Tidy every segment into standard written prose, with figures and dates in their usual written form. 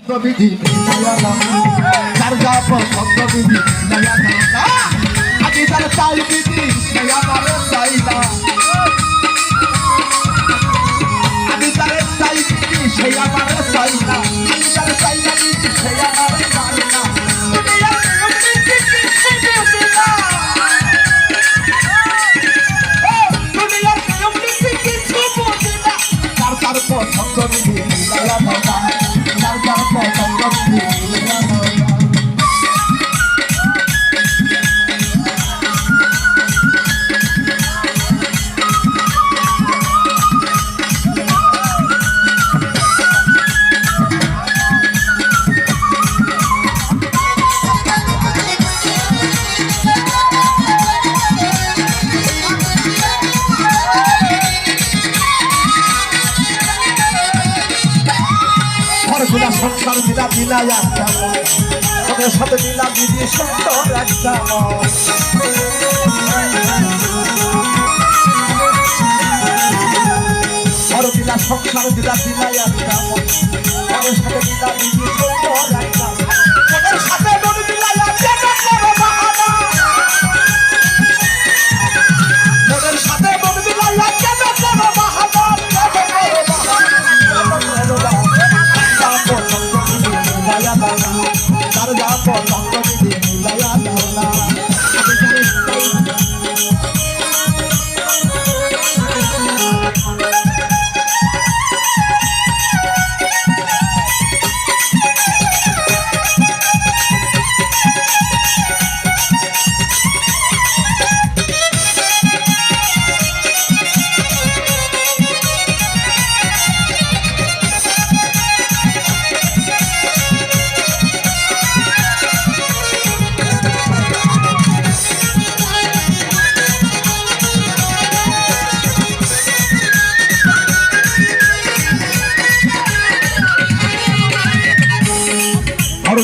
বিধি যার গাপ বিধি আমি তার চাই বিধি সে আমার চাই না আমি তার চাই বিধি সে আমার চাই না আমি তার চাই না বিধি সে আমার চাই না তার পছন্দ বিধি সংসার দিলা দিলা একটা তোদের সাথে দিলা দিদি সুন্দর একটা বড় দিলা সংসার দিলা দিলা একটা তোদের সাথে দিলা দিদি সুন্দর একটা তোদের সাথে বড় দিলা তোদের সাথে বড় দিলা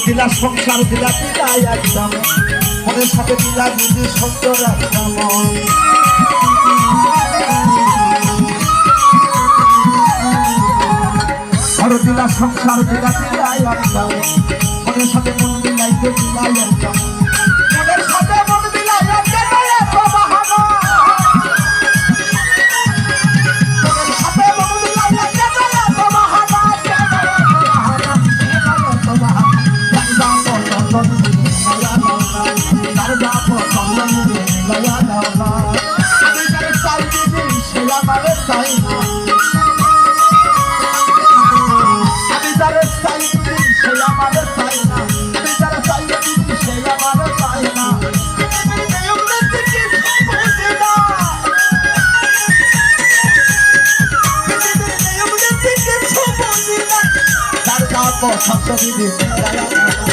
দিলা সংসার দিলা দিলা একদম মনের সাথে দিলা দিদি সুন্দর একদম বড় দিলা সংসার দিলা দিলা একদম মনের সাথে মন দিলাইতে দিলা একদম মনের সাথে মন দিলা পছন্দ বিধি